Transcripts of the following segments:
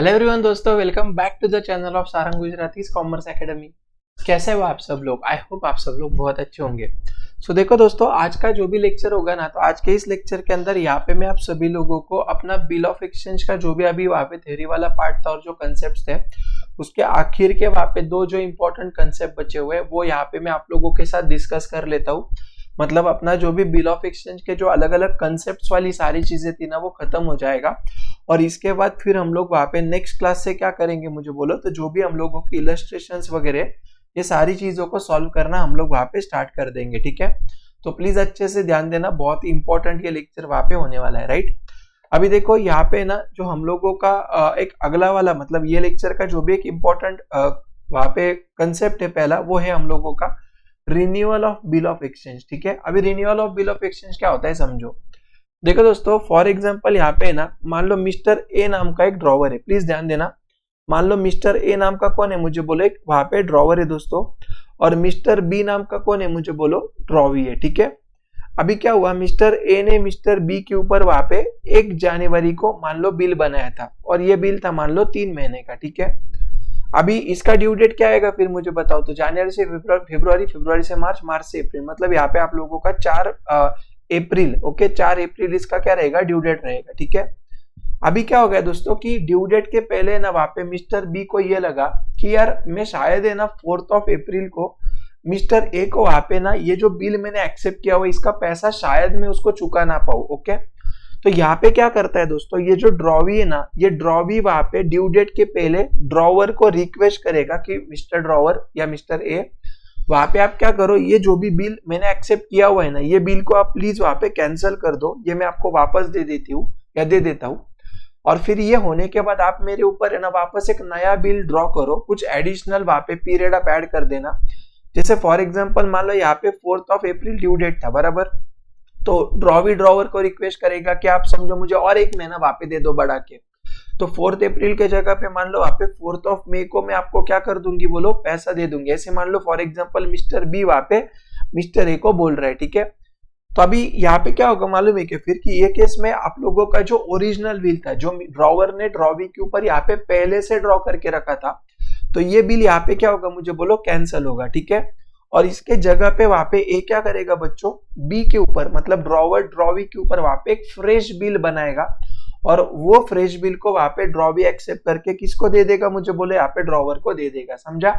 Hello everyone दोस्तों, welcome back to the channel of Sarang Gujarati commerce academy. कैसे हो आप सब लोग? आई होप आप सब लोग बहुत अच्छे होंगे। देखो दोस्तों, आज का जो भी लेक्चर होगा ना, तो आज के इस लेक्चर के अंदर यहाँ पे मैं आप सभी लोगों को अपना बिल ऑफ एक्सचेंज का जो भी अभी वहाँ पे थ्योरी वाला पार्ट था और जो कंसेप्ट थे उसके आखिर के वहाँ पे दो जो इंपॉर्टेंट कंसेप्ट बचे हुए हैं वो यहाँ पे मैं आप लोगों के साथ डिस्कस कर लेता हूँ। मतलब अपना जो भी बिल ऑफ एक्सचेंज के जो अलग अलग कंसेप्ट वाली सारी चीजें थी ना वो खत्म हो जाएगा। और इसके बाद फिर हम लोग वहाँ पे नेक्स्ट क्लास से क्या करेंगे मुझे बोलो, तो जो भी हम लोगों की इलस्ट्रेशंस वगैरह ये सारी चीजों को सॉल्व करना हम लोग वहाँ पे स्टार्ट कर देंगे। ठीक है, तो प्लीज अच्छे से ध्यान देना, बहुत ही इंपॉर्टेंट ये लेक्चर वहाँ पे होने वाला है। राइट, अभी देखो यहाँ पे ना जो हम लोगों का एक अगला वाला मतलब ये लेक्चर का जो भी एक इम्पोर्टेंट वहाँ पे कंसेप्ट है पहला, वो है हम लोगों का renewal of bill of exchange. ठीक है, अभी renewal of bill of exchange क्या होता है समझो। देखो दोस्तों, फॉर एग्जांपल यहाँ पे ना मान लो मिस्टर ए नाम का एक ड्रॉवर है, प्लीज ध्यान देना। मान लो मिस्टर ए नाम का कौन है मुझे बोलो, एक वहां पे ड्रॉवर है दोस्तों, और मिस्टर बी नाम का कौन है मुझे बोलो, ड्रॉवी है। ठीक है, अभी क्या हुआ, मिस्टर ए ने मिस्टर बी के ऊपर वहां पे 1 जनवरी को मान लो बिल बनाया था और ये बिल था मान लो 3 महीने का। ठीक है, अभी इसका ड्यू डेट क्या आएगा फिर मुझे बताओ, तो जनवरी से फरवरी, फरवरी से मार्च, मार्च से अप्रैल, मतलब यहाँ पे आप लोगों का 4 अप्रैल। ओके, 4 अप्रैल इसका क्या रहेगा, ड्यू डेट रहेगा। ठीक है, अभी क्या हो गया दोस्तों कि ड्यू डेट के पहले ना वहां पे मिस्टर बी को ये लगा कि यार मैं शायद है ना 4 अप्रैल को मिस्टर ए को वहां पे ना ये जो बिल मैंने एक्सेप्ट किया हुआ इसका पैसा शायद मैं उसको चुका ना पाऊं। ओके, तो यहाँ पे क्या करता है दोस्तों, ये जो ड्रॉवी है ना, ये ड्रॉवी वहां पे ड्यू डेट के पहले ड्रॉवर को रिक्वेस्ट करेगा कि मिस्टर ड्रॉवर या मिस्टर ए वहां पे आप क्या करो, ये जो भी बिल मैंने एक्सेप्ट किया हुआ है ना, ये बिल को आप प्लीज वहां पे कैंसिल कर दो, ये मैं आपको वापस दे देती हूँ या दे देता हूँ। और फिर ये होने के बाद आप मेरे ऊपर है ना वापस एक नया बिल ड्रॉ करो, कुछ एडिशनल वहां पे पीरियड आप ऐड कर देना। जैसे फॉर एग्जांपल मान लो यहाँ पे 4 अप्रैल ड्यू डेट था बराबर, तो ड्रॉवी ड्रॉवर को रिक्वेस्ट करेगा कि आप समझो मुझे और 1 महीना वहां पे दे दो बढ़ा के। तो 4 अप्रैल के जगह पे मान लो वहां पे 4 मई को मैं आपको क्या कर दूंगी बोलो, पैसा दे दूंगी। ऐसे मान लो फॉर एग्जांपल मिस्टर बी वहां पे मिस्टर ए को बोल रहा है। ठीक है, तो अभी यहाँ पे क्या होगा मालूम है कि फिर कि ये केस में आप लोगों का जो ओरिजिनल बिल था जो ड्रॉवर ने ड्रॉवी के ऊपर यहाँ पे पहले से ड्रॉ करके रखा था, तो ये बिल यहाँ पे क्या होगा मुझे बोलो, कैंसिल होगा। ठीक है, और इसके जगह पे वहां पे ए क्या करेगा बच्चों, बी के ऊपर मतलब ड्रॉवर ड्रॉवी के ऊपर वहां पे एक फ्रेश बिल बनाएगा और वो फ्रेश बिल को वहां पे ड्रॉवी एक्सेप्ट करके किसको दे देगा मुझे बोले, यहाँ पे ड्रॉवर को दे देगा। समझा?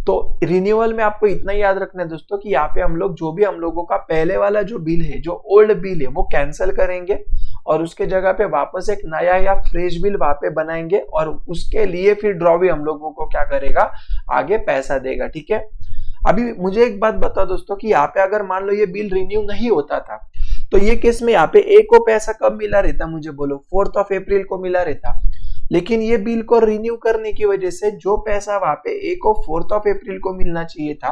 तो रिन्यूअल में आपको इतना याद रखना है दोस्तों कि यहाँ पे हम लोग जो भी हम लोगों का पहले वाला जो बिल है, जो ओल्ड बिल है, वो कैंसिल करेंगे और उसके जगह पे वापस एक नया या फ्रेश बिल वहां पे बनाएंगे और उसके लिए फिर ड्रॉवी हम लोगों को क्या करेगा, आगे पैसा देगा। ठीक है, अभी मुझे एक बात बताओ दोस्तों कि यहाँ पे अगर मान लो ये बिल रिन्यू नहीं होता था तो ये केस में यहाँ पे ए को पैसा कब मिला रहता मुझे बोलो, 4 अप्रैल को मिला रहता। लेकिन ये बिल को रिन्यू करने की वजह से जो पैसा वहां पे ए को 4 अप्रैल को मिलना चाहिए था,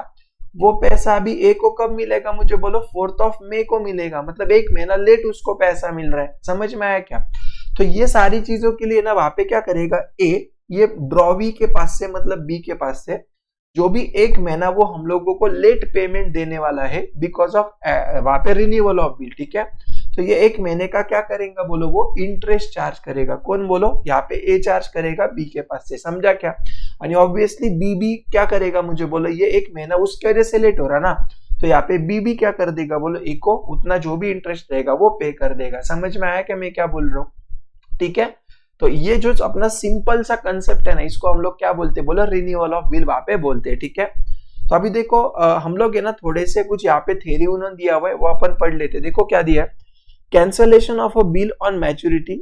वो पैसा अभी ए को कब मिलेगा मुझे बोलो, 4 मई को मिलेगा। मतलब 1 महीना लेट उसको पैसा मिल रहा है। समझ में आया क्या? तो ये सारी चीजों के लिए ना वहां पे क्या करेगा, ए ये ड्रॉवी के पास से मतलब बी के पास से जो भी 1 महीना वो हम लोगों को लेट पेमेंट देने वाला है बिकॉज ऑफ वहां पे रिन्यूअल ऑफ बिल। ठीक है, तो ये 1 महीने का क्या करेगा बोलो, वो इंटरेस्ट चार्ज करेगा। कौन बोलो, यहाँ पे ए चार्ज करेगा बी के पास से। समझा क्या? यानी ऑब्वियसली बी भी क्या करेगा मुझे बोलो, ये 1 महीना उसके वजह से लेट हो रहा ना, तो यहाँ पे बी भी क्या कर देगा बोलो, ए को उतना जो भी इंटरेस्ट रहेगा वो पे कर देगा। समझ में आया क्या मैं क्या बोल रहा हूँ? ठीक है, तो ये जो अपना सिंपल सा कंसेप्ट है ना, इसको हम लोग क्या बोलते हैं बोलो, रिन्यूअल ऑफ बिल वहां पे बोलते हैं। ठीक है, तो अभी देखो हम लोग है ना थोड़े से कुछ यहाँ पे थ्योरी उन्होंने दिया हुआ है वो अपन पढ़ लेते। देखो क्या दिया है, cancellation of a bill on maturity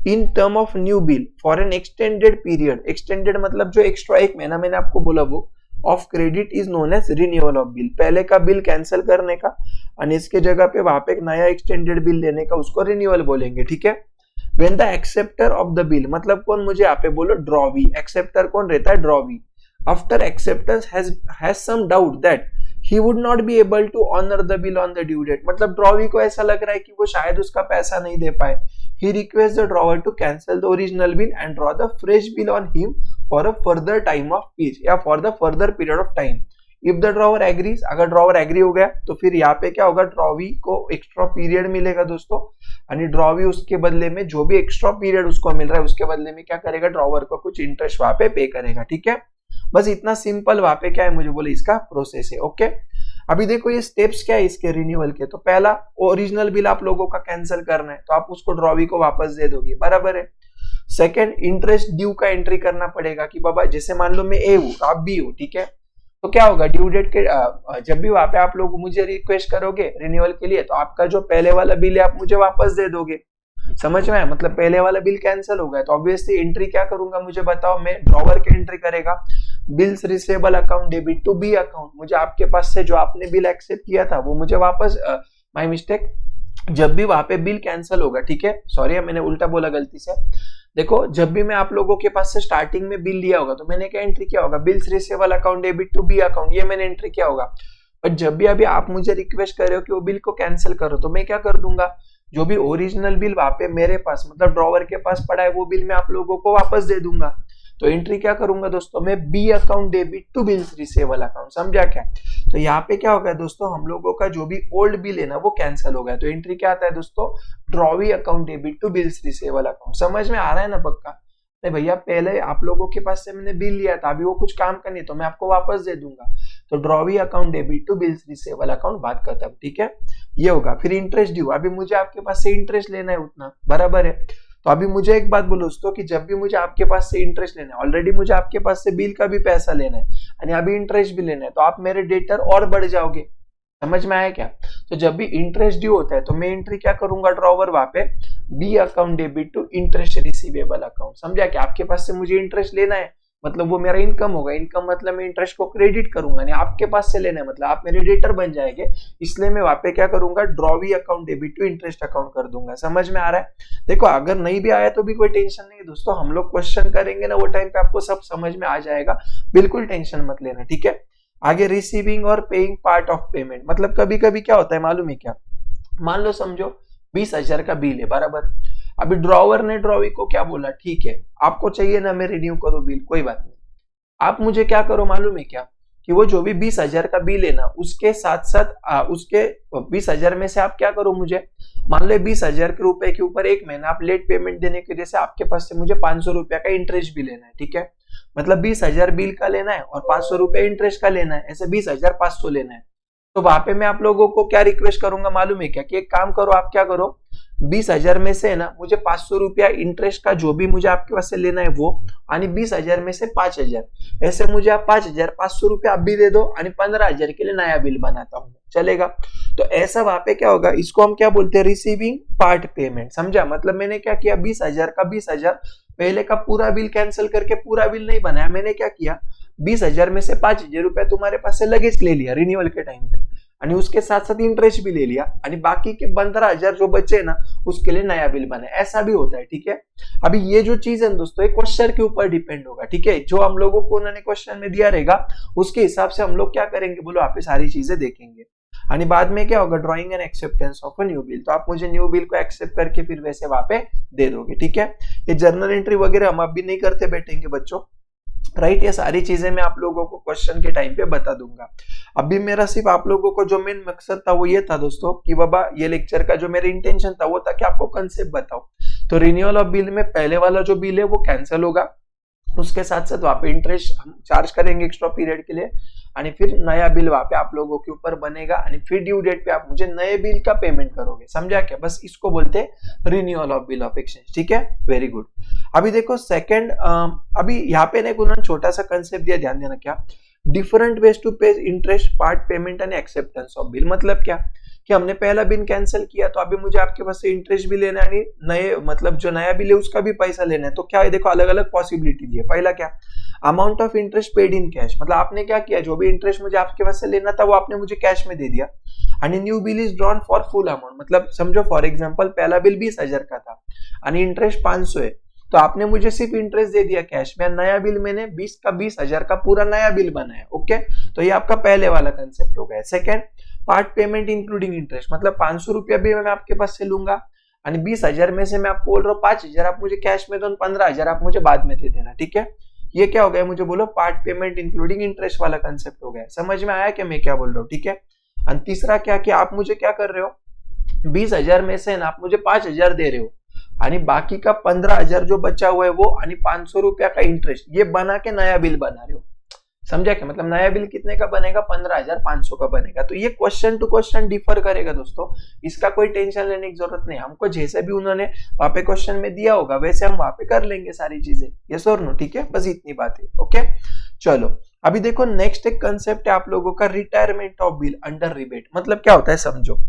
in term of new bill for an extended period. Extended मतलब जो एक्स्ट्रा 1 महीना मैंने आपको बोला वो of credit is known as renewal of bill. पहले का बिल कैंसिल करने का और इसके जगह पे वहां पे एक नया एक्सटेंडेड बिल लेने का, उसको रिन्यूअल बोलेंगे। ठीक है, when the acceptor of the bill मतलब कौन मुझे यहाँ पे बोलो, ड्रॉवी। एक्सेप्टर कौन रहता है, drawee. After acceptance has some doubt that he would not be able to honor the bill on the due date। मतलब ड्रॉवी को ऐसा लग रहा है कि वो शायद उसका पैसा नहीं दे पाए। he requests the drawer to cancel the original bill and draw the fresh bill on him for a further time of peace या for the further period of time if the drawer agrees, अगर drawer agree हो गया तो फिर यहाँ पे क्या होगा, ड्रॉवी को एक्स्ट्रा पीरियड मिलेगा दोस्तों, यानी ड्रॉवी उसके बदले में जो भी एक्स्ट्रा पीरियड उसको मिल रहा है उसके बदले में क्या करेगा, ड्रॉवर को कुछ इंटरेस्ट वहां पे पे करेगा। ठीक है, बस इतना सिंपल वहां पे क्या है मुझे बोले इसका प्रोसेस है। ओके, अभी देखो ये स्टेप्स क्या है इसके रिन्यूअल के। तो पहला, ओरिजिनल बिल आप लोगों का कैंसिल करना है तो आप उसको ड्रॉवी को वापस दे दोगे, बराबर है। सेकंड, इंटरेस्ट ड्यू का एंट्री करना पड़ेगा कि बाबा जैसे मान लो मैं ए हूं तो आप बी हो, ठीक है, तो क्या होगा, ड्यू डेट के जब भी वहां पे आप लोग मुझे रिक्वेस्ट करोगे रिन्यूअल के लिए तो आपका जो पहले वाला बिल है आप मुझे वापस दे दोगे। समझ में आया, मतलब पहले वाला बिल कैंसिल हो गया तो ऑब्वियसली एंट्री क्या करूंगा मुझे बताओ, मैं ड्रॉवर की एंट्री करेगा, bills receivable account debit to B account, मुझे आपके पास से जो आपने बिल एक्सेप्ट किया था वो मुझे वापस, माय मिस्टेक, जब भी वहां पे बिल कैंसिल होगा, ठीक है, सॉरी मैंने उल्टा बोला गलती से। देखो जब भी मैं आप लोगों के पास से स्टार्टिंग में बिल लिया होगा तो मैंने क्या एंट्री किया होगा, bills receivable account debit to B account, ये मैंने एंट्री किया होगा। पर जब भी अभी आप मुझे रिक्वेस्ट कर रहे हो कि वो बिल को कैंसिल करो तो मैं क्या कर दूंगा, जो भी ओरिजिनल बिल वहां पे मेरे पास मतलब ड्रॉवर के पास पड़ा है वो बिल मैं आप लोगों को वापस दे दूंगा। तो एंट्री क्या करूंगा दोस्तों, मैं B account debit to bills receivable account, समझा क्या। तो यहाँ पे क्या होगा दोस्तों, हम लोगों का जो भी ओल्ड बिल है ना वो कैंसिल हो गया, तो एंट्री क्या आता है दोस्तों, drawee account debit to bills receivable account. समझ में आ रहा है ना पक्का। नहीं भैया पहले आप लोगों के पास से मैंने बिल लिया था, अभी वो कुछ काम का नहीं तो मैं आपको वापस दे दूंगा, तो drawee account debit to bills receivable account बात करता है, ठीक है, ये होगा। फिर इंटरेस्ट ड्यू, अभी मुझे आपके पास से इंटरेस्ट लेना है उतना, बराबर है। तो अभी मुझे एक बात बोलो दोस्तों कि जब भी मुझे आपके पास से इंटरेस्ट लेना है, ऑलरेडी मुझे आपके पास से बिल का भी पैसा लेना है यानी अभी इंटरेस्ट भी लेना है, तो आप मेरे डेटर और बढ़ जाओगे। समझ में आया क्या। तो जब भी इंटरेस्ट ड्यू होता है तो मैं एंट्री क्या करूंगा, ड्रॉवर वहां पे B account debit to interest receivable account, समझा क्या। आपके पास से मुझे इंटरेस्ट लेना है मतलब वो मेरा इनकम होगा, इनकम मतलब मैं इंटरेस्ट को क्रेडिट करूंगा, नहीं आपके पास से लेना है मतलब आप मेरे डेटर बन जाएंगे, इसलिए मैं वहां पे क्या करूंगा, drawee account debit to interest account कर दूंगा। समझ में आ रहा है। देखो अगर नहीं भी आया तो भी कोई टेंशन नहीं है दोस्तों, हम लोग क्वेश्चन करेंगे ना वो टाइम पे आपको सब समझ में आ जाएगा, बिल्कुल टेंशन मत लेना, ठीक है। आगे रिसीविंग और पेइंग पार्ट ऑफ पेमेंट, मतलब कभी कभी क्या होता है मालूम है क्या, मान लो समझो 20,000 का बिल है, बराबर। अभी ड्रॉवर ने ड्रॉवी को क्या बोला, ठीक है आपको चाहिए ना मैं रिन्यू करूं बिल, कोई बात नहीं, आप मुझे क्या करो मालूम है क्या, कि वो जो भी 20,000 का बिल है ना उसके साथ साथ उसके 20,000 में से आप क्या करो, मुझे मान लो 20,000 के रुपए के ऊपर एक महीना आप लेट पेमेंट देने की वजह से आपके पास से मुझे 500 रुपया का इंटरेस्ट भी लेना है, ठीक है, मतलब 20,000 बिल का लेना है और 500 रुपए इंटरेस्ट का लेना है, ऐसे 20,500 लेना है। तो वहां पे मैं आप लोगों को क्या रिक्वेस्ट करूंगा मालूम है क्या, कि एक काम करो, आप क्या करो 20,000 में से ना मुझे 500 रुपया इंटरेस्ट का जो भी मुझे आपके पास से लेना है वो, यानी 20,000 में से 5,000, ऐसे मुझे आप 5,500 रुपया आप भी दे दो, यानी 15,000 के लिए नया बिल बनाता हूँ, चलेगा। तो ऐसा वहां पे क्या होगा, इसको हम क्या बोलते हैं, रिसीविंग पार्ट पेमेंट, समझा। मतलब मैंने क्या किया, 20,000 का 20,000 पहले का पूरा बिल कैंसिल करके पूरा बिल नहीं बनाया, मैंने क्या किया 20,000 में से 5,000 रुपए तुम्हारे पास से लगेज ले लिया रिन्यूअल के टाइम पे, आणि उसके साथ साथ इंटरेस्ट भी ले लिया, आणि बाकी के 15,000 जो बचे ना उसके लिए नया बिल बना, ऐसा भी होता है, ठीक है। अभी ये जो चीज है दोस्तों एक क्वेश्चन के ऊपर डिपेंड होगा, ठीक है, जो हम लोगों को उन्होंने क्वेश्चन में दिया रहेगा उसके हिसाब से हम लोग क्या करेंगे बोलो, आप सारी चीजें देखेंगे। आणि बाद में क्या होगा, drawing and acceptance of a new bill, तो आप मुझे न्यू बिल को एक्सेप्ट करके फिर वैसे वहां पे दे दोगे, ठीक है। ये जर्नल एंट्री वगैरह हम अभी नहीं करते बैठेंगे बच्चों, राइट, ये सारी चीजें मैं आप लोगों को क्वेश्चन के टाइम पे बता दूंगा। अभी मेरा सिर्फ आप लोगों को जो मेन मकसद था वो ये था दोस्तों कि बाबा ये लेक्चर का जो मेरा इंटेंशन था वो था कि आपको कंसेप्ट बताओ। तो रिन्यूअल ऑफ बिल में पहले वाला जो बिल है वो कैंसिल होगा, उसके साथ साथ वहां पे इंटरेस्ट हम चार्ज करेंगे एक्स्ट्रा पीरियड के लिए, आणि फिर नया बिल वहां पे आप लोगों के ऊपर बनेगा, आणि फिर ड्यू डेट पे आप मुझे नए बिल का पेमेंट करोगे, समझा क्या। बस इसको बोलते हैं renewal of bill of exchange, ठीक है, वेरी गुड। अभी देखो सेकंड, अभी यहाँ पे ना उन्होंने छोटा सा कंसेप्ट दिया, ध्यान देना, क्या डिफरेंट वेज टू पे interest part payment and acceptance of bill, मतलब क्या कि हमने पहला बिल कैंसिल किया तो अभी मुझे आपके पास से इंटरेस्ट भी लेना है, नए मतलब जो नया बिल है उसका भी पैसा लेना है। तो क्या है देखो अलग अलग पॉसिबिलिटी दी है। पहला क्या, amount of interest paid in cash, मतलब आपने क्या किया, जो भी इंटरेस्ट मुझे आपके पास से लेना था वो आपने मुझे कैश में दे दिया, आणि new bill is drawn for full amount, मतलब समझो फॉर एग्जांपल पहला बिल 20,000 का था आणि इंटरेस्ट 500 है, तो आपने मुझे सिर्फ इंटरेस्ट दे दिया कैश में, नया बिल मैंने 20,000 का पूरा नया बिल बनाया, ओके। तो ये आपका पहले वाला कंसेप्ट हो गया। Second, part payment including interest, मतलब 500 रुपया भी मैं आपके पास से लूंगा, आणि 20,000 में से मैं आपको बोल रहा हूँ 5,000 आप मुझे कैश में दो, 15,000 आप मुझे बाद में दे देना, ठीक है, ये क्या हो गया मुझे बोलो, पार्ट पेमेंट इंक्लूडिंग इंटरेस्ट वाला कंसेप्ट हो गया। समझ में आया क्या मैं क्या बोल रहा हूँ, ठीक है। और तीसरा क्या कि आप मुझे क्या कर रहे हो, 20,000 में से ना आप मुझे 5,000 दे रहे हो, आणि बाकी का 15,000 जो बचा हुआ है वो, आणि 500 रुपया का इंटरेस्ट, ये बना के नया बिल बना रहे हो। समझा क्या, मतलब नया बिल कितने का बनेगा, 15,500 का बनेगा। तो ये क्वेश्चन टू क्वेश्चन डिफर करेगा दोस्तों, इसका कोई टेंशन लेने की जरूरत नहीं। हमको जैसे भी उन्होंने वहां पे क्वेश्चन में दिया होगा वैसे हम वहां पे कर लेंगे सारी चीजें, यस और नो, ठीक है। बस इतनी बात है, ओके। चलो अभी देखो नेक्स्ट एक कंसेप्ट है आप लोगों का, retirement of bill under rebate. मतलब क्या होता है समझो।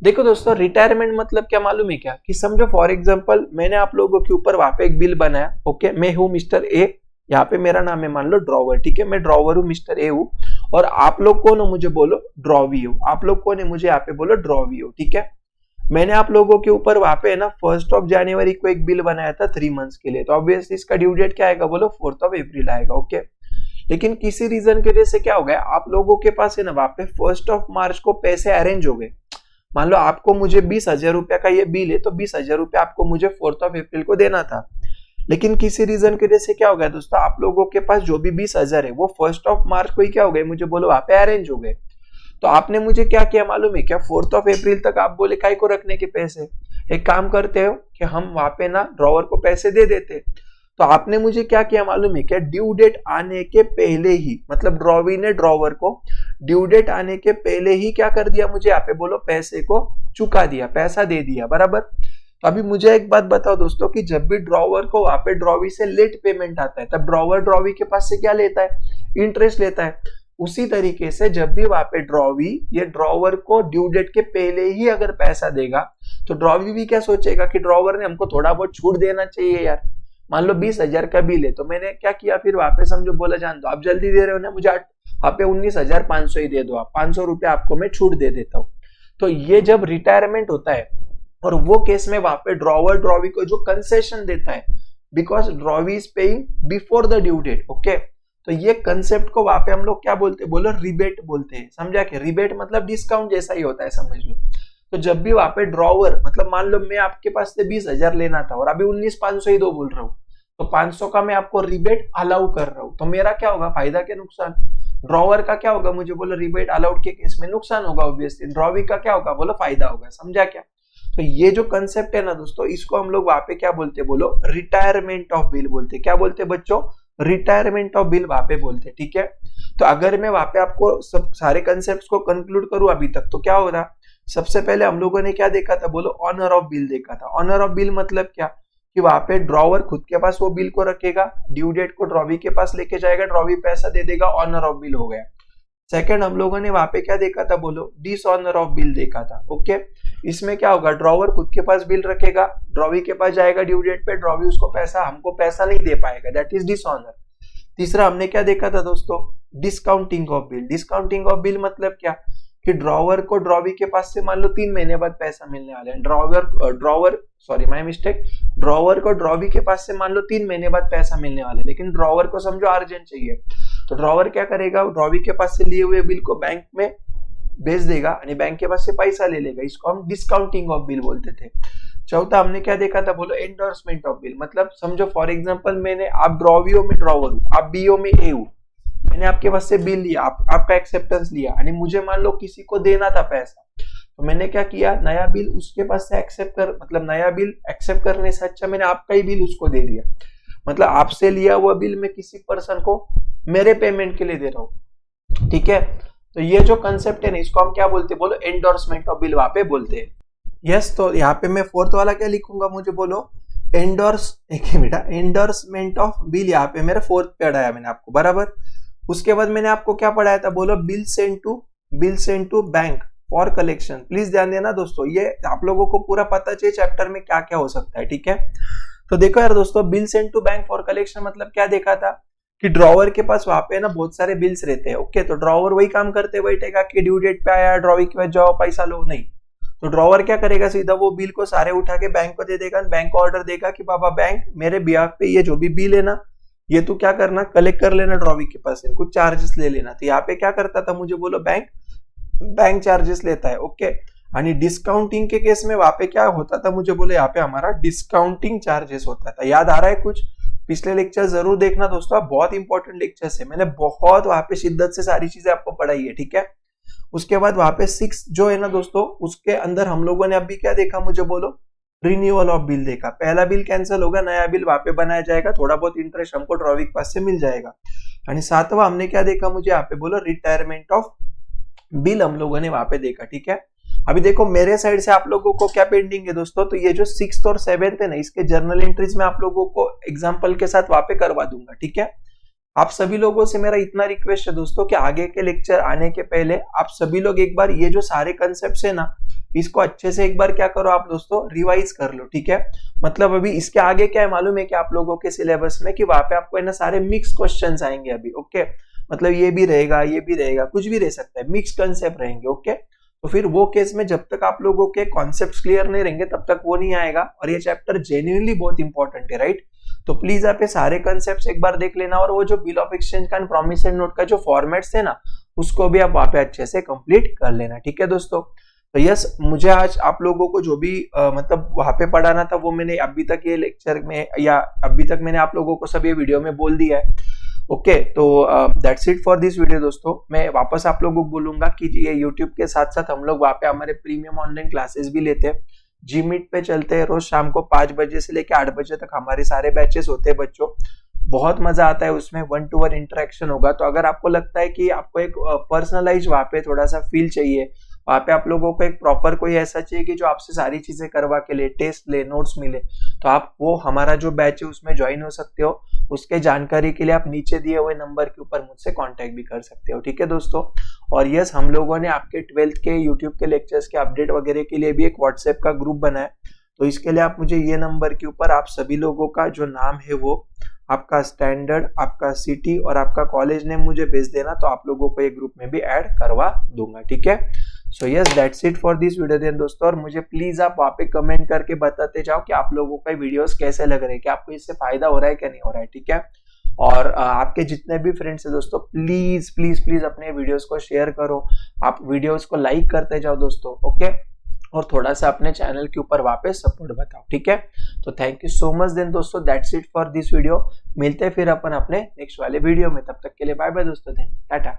देखो दोस्तों, रिटायरमेंट मतलब क्या मालूम है क्या, कि समझो फॉर एग्जांपल मैंने आप लोगों के ऊपर वहां पे एक बिल बनाया, ओके। मैं हूं मिस्टर ए, यहाँ पे मेरा नाम है मान लो ड्रॉवर, ठीक है। मैं ड्रॉवर हूँ, मिस्टर ए हूँ, और आप लोग कौन हो मुझे बोलो, ड्रॉवी हो। आप लोग कौन है मुझे यहाँ पे बोलो, ड्रॉवी हो, ठीक है। मैंने आप लोगों के ऊपर वहां पे ना 1 जनवरी को एक बिल बनाया था 3 मंथ्स के लिए, तो ऑब्वियसली इसका ड्यू डेट क्या आएगा बोलो, 4 अप्रैल आएगा, ओके। लेकिन किसी रीजन की वजह से क्या हो गया, आप लोगों के पास है ना वहां पे 1 मार्च को पैसे अरेंज हो गए। मान लो आपको मुझे 20,000 रुपया का ये बिल है, तो 20,000 रुपया आपको मुझे 4 अप्रैल को देना था। लेकिन किसी रीजन की वजह से क्या हो गया दोस्तों, आप लोगों के पास जो भी 20,000 है वो 1 मार्च को ही क्या हो गए मुझे बोलो वहां पे अरेंज हो गए। तो आपने मुझे क्या किया मालूम है क्या, 4 अप्रैल तक आप बोले काय को रखने के पैसे, एक काम करते हो कि हम वहां पे ना ड्रॉवर को पैसे दे देते। तो आपने मुझे क्या किया मालूम है क्या, ड्यू डेट आने के पहले ही, मतलब ड्रॉवी ने ड्रॉवर को ड्यू डेट आने के पहले ही क्या कर दिया, मुझे यहाँ पे बोलो पैसे को चुका दिया, पैसा दे दिया, बराबर। तो अभी मुझे एक बात बताओ दोस्तों, कि जब भी ड्रॉवर को वहां पे ड्रॉवी से लेट पेमेंट आता है, तब ड्रॉवर ड्रॉवी के पास से क्या लेता है, इंटरेस्ट लेता है। उसी तरीके से जब भी वहां पे ड्रॉवी ये ड्रॉवर को ड्यू डेट के पहले ही अगर पैसा देगा, तो ड्रॉवी भी क्या सोचेगा कि ड्रॉवर ने हमको थोड़ा बहुत छूट देना चाहिए यार। मान लो 20,000 का बिल है, तो मैंने क्या किया फिर वहां पे समझो बोला, जान दो आप जल्दी दे रहे हो ना मुझे, वहां पे 19,500 ही दे दो आप, 500 रुपया आपको मैं छूट दे देता हूँ। तो ये जब रिटायरमेंट होता है, और वो केस में वहां पे ड्रॉवर ड्रॉवी को जो कंसेशन देता है, because drawee is paying before the due date, okay. तो ये कंसेप्ट को वहां पे हम लोग क्या बोलते हैं बोलो, रिबेट बोलते हैं। समझा के, रिबेट मतलब डिस्काउंट जैसा ही होता है, समझ लो। तो जब भी वहां पे ड्रॉवर, मतलब मान लो मैं आपके पास से 20,000 लेना था और अभी 19,500 ही दो बोल रहा हूँ, तो 500 का मैं आपको रिबेट अलाउ कर रहा हूँ, तो मेरा क्या होगा, फायदा के नुकसान, ड्रॉवर का क्या होगा मुझे बोलो, रिबेट अलाउड के केस में नुकसान होगा, ऑब्वियसली ड्रॉवी का क्या होगा बोलो, फायदा होगा। समझा क्या। तो ये जो कंसेप्ट है ना दोस्तों, इसको हम लोग वहां पे क्या बोलते बोलो, रिटायरमेंट ऑफ बिल बोलते। क्या बोलते बच्चों, रिटायरमेंट ऑफ बिल वहां पे बोलते, ठीक है। तो अगर मैं वहां पे आपको सब सारे कंसेप्ट को कंक्लूड करूं अभी तक, तो क्या होगा, सबसे पहले हम लोगों ने क्या देखा था बोलो, ऑनर ऑफ बिल देखा था। ऑनर ऑफ बिल मतलब क्या, कि वहां पे ड्रॉवर खुद के पास वो बिल को रखेगा, ड्यू डेट को ड्रॉवी के पास लेके जाएगा, ड्रॉवी पैसा दे देगा, ऑनर ऑफ बिल हो गया। सेकंड हम लोगों ने वहां पे क्या देखा था बोलो, डिसऑनर ऑफ बिल देखा था, ओके। इसमें क्या होगा, ड्रॉवर खुद के पास बिल रखेगा, ड्रॉवी के पास जाएगा ड्यू डेट पे, ड्रॉवी उसको पैसा, हमको पैसा नहीं दे पाएगा, दैट इज डिसऑनर। तीसरा हमने क्या देखा था दोस्तों, discounting of bill. Discounting of bill मतलब क्या, कि ड्रॉवर को ड्रॉवी के पास से मान लो 3 महीने बाद पैसा मिलने वाला है, ड्रॉवर को ड्रॉवी के पास से मान लो 3 महीने बाद पैसा मिलने वाला है, लेकिन ड्रॉवर को समझो अर्जेंट चाहिए, तो ड्रॉवर क्या करेगा, ड्रॉवी के पास से लिए हुए बिल को बैंक में भेज देगा, यानी बैंक के पास से पैसा ले लेगा। इसको हम डिस्काउंटिंग ऑफ बिल बोलते थे। चौथा हमने क्या देखा था बोलो, एंडोर्समेंट ऑफ बिल। मतलब समझो फॉर एग्जांपल मैंने, आप ड्रॉवीओ में ड्रॉवर हूँ, आप बीओ में ए हूँ, मैंने आपके पास से बिल लिया, आपका एक्सेप्टेंस लिया, यानी मुझे मान लो किसी को देना था पैसा, तो मैंने क्या किया, नया बिल उसके पास से एक्सेप्ट कर, मतलब नया बिल एक्सेप्ट करने से अच्छा मैंने आपका ही बिल उसको दे दिया, मतलब आपसे लिया हुआ बिल मैं किसी पर्सन को मेरे पेमेंट के लिए दे रहा हूँ, ठीक है। तो ये जो कंसेप्ट है ना, इसको हम क्या बोलते बोलो, एंडोर्समेंट ऑफ बिल वहां पे बोलते हैं। यस, तो यहाँ पे मैं फोर्थ वाला क्या लिखूंगा मुझे बोलो, एंडोर्समेंट ऑफ बिल। यहाँ पे मेरा फोर्थ पढ़ाया मैंने आपको, बराबर। उसके बाद मैंने आपको क्या पढ़ाया था बोलो, bill send to bank for collection. Please ध्यान देना दोस्तों, ये आप लोगों को पूरा पता चाहिए चैप्टर में क्या क्या हो सकता है, ठीक है। तो देखो यार दोस्तों, bill send to bank for collection मतलब क्या देखा था, कि ड्रॉवर के पास वहां पे ना बहुत सारे बिल्स रहते हैं, ओके। तो ड्रॉवर वही काम करते बैठेगा कि ड्यू डेट पे आया, ड्रॉवी के पास जाओ पैसा लो, नहीं। तो ड्रॉवर क्या करेगा, सीधा वो बिल को सारे उठा के बैंक को दे देगा, बैंक को ऑर्डर देगा कि बाबा बैंक, मेरे बिहाफ पे ये जो भी बिल है ना, ये तू क्या करना, कलेक्ट कर लेना ड्रॉवी के पास से, कुछ चार्जेस ले लेना। तो यहाँ पे क्या करता था मुझे बोलो, बैंक चार्जेस लेता है, ओके। आणि डिस्काउंटिंग के केस में वहां पे क्या होता था मुझे बोले, यहाँ पे हमारा डिस्काउंटिंग चार्जेस होता था। याद आ रहा है कुछ, पिछले लेक्चर जरूर देखना दोस्तों, बहुत इंपॉर्टेंट लेक्चर है, मैंने बहुत वहां पे शिद्दत से सारी चीजें आपको पढ़ाई है, ठीक है। उसके बाद वहां पे 6 जो है ना दोस्तों, उसके अंदर हम लोगों ने अभी क्या देखा, मुझे बोलो, रिन्यूअल ऑफ बिल देखा। पहला बिल कैंसिल होगा, नया बिल वहां पे बनाया जाएगा, थोड़ा बहुत इंटरेस्ट हमको ड्रॉविक पास से मिल जाएगा। और 7वां हमने क्या देखा, मुझे यहाँ पे बोलो, रिटायरमेंट ऑफ बिल हम लोगों ने वहां पे देखा, ठीक है। अभी देखो मेरे साइड से आप लोगों को क्या पेंडिंग है दोस्तों, तो ये जो 6th और 7th है ना, इसके जर्नल एंट्रीज में आप लोगों को एग्जाम्पल के साथ वहां पे करवा दूंगा, ठीक है। आप सभी लोगों से मेरा इतना रिक्वेस्ट है दोस्तों कि आगे के लेक्चर आने के पहले आप सभी लोग एक बार ये जो सारे कंसेप्ट है ना, इसको अच्छे से एक बार क्या करो आप दोस्तों, रिवाइज कर लो, ठीक है। मतलब अभी इसके आगे क्या है मालूम है कि आप लोगों के सिलेबस में कि वहां पे आपको है ना सारे मिक्स क्वेश्चंस आएंगे अभी, ओके। मतलब ये भी रहेगा, कुछ भी रह सकता है, मिक्स कंसेप्ट रहेंगे, ओके। तो फिर वो केस में जब तक आप लोगों के कॉन्सेप्ट्स क्लियर नहीं रहेंगे तब तक वो नहीं आएगा, और ये चैप्टर जेन्युइनली बहुत इंपॉर्टेंट है, राइट। तो प्लीज आप ये सारे कंसेप्ट्स एक बार देख लेना, और वो जो बिल ऑफ एक्सचेंज का प्रॉमिसरी नोट का जो फॉर्मेट्स है ना, उसको भी आप वहां पे अच्छे से कंप्लीट कर लेना, ठीक है दोस्तों। तो यस, मुझे आज आप लोगों को जो भी मतलब वहां पे पढ़ाना था वो मैंने अभी तक ये लेक्चर में या अभी तक मैंने आप लोगों को सब ये वीडियो में बोल दिया है, ओके। तो that's it for this video दोस्तों। मैं वापस आप लोगों को बोलूंगा कि ये यूट्यूब के साथ साथ हम लोग वहां पे हमारे प्रीमियम ऑनलाइन क्लासेस भी लेते हैं, जीमीट पे चलते हैं, रोज शाम को 5 बजे से लेकर 8 बजे तक हमारे सारे बैचेस होते हैं बच्चों। बहुत मजा आता है उसमें, 1-to-1 इंटरेक्शन होगा। तो अगर आपको लगता है कि आपको एक पर्सनलाइज वहां पे थोड़ा सा फील चाहिए, वहां पे आप लोगों को एक प्रॉपर कोई ऐसा चाहिए कि जो आपसे सारी चीजें करवा के ले, टेस्ट ले, नोट्स मिले, तो आप वो हमारा जो बैच है उसमें ज्वाइन हो सकते हो। उसके जानकारी के लिए आप नीचे दिए हुए नंबर के ऊपर मुझसे कांटेक्ट भी कर सकते हो, ठीक है दोस्तों। और यस, हम लोगों ने आपके 12th के यूट्यूब के लेक्चर्स के अपडेट वगैरह के लिए भी एक व्हाट्सएप का ग्रुप बनाया, तो इसके लिए आप मुझे ये नंबर के ऊपर आप सभी लोगों का जो नाम है वो, आपका स्टैंडर्ड, आपका सिटी और आपका कॉलेज नेम मुझे भेज देना, तो आप लोगों को एक ग्रुप में भी ऐड करवा दूंगा, ठीक है। So yes, that's it for this video then दोस्तों। और मुझे प्लीज आप वहां पे कमेंट करके बताते जाओ कि आप लोगों का वीडियोस कैसे लग रहे हैं, कि आपको इससे फायदा हो रहा है क्या नहीं हो रहा है, ठीक है। और आपके जितने भी फ्रेंड्स हैं दोस्तों, प्लीज प्लीज प्लीज अपने वीडियोस को शेयर करो, आप वीडियोस को लाइक करते जाओ दोस्तों, ओके। और थोड़ा सा अपने चैनल के ऊपर वापस सपोर्ट बताओ, ठीक है। तो thank you so much then दोस्तों, that's it for this video. मिलते हैं फिर अपन अपने नेक्स्ट वाले वीडियो में, तब तक के लिए बाय बाय दोस्तों, देन टाटा।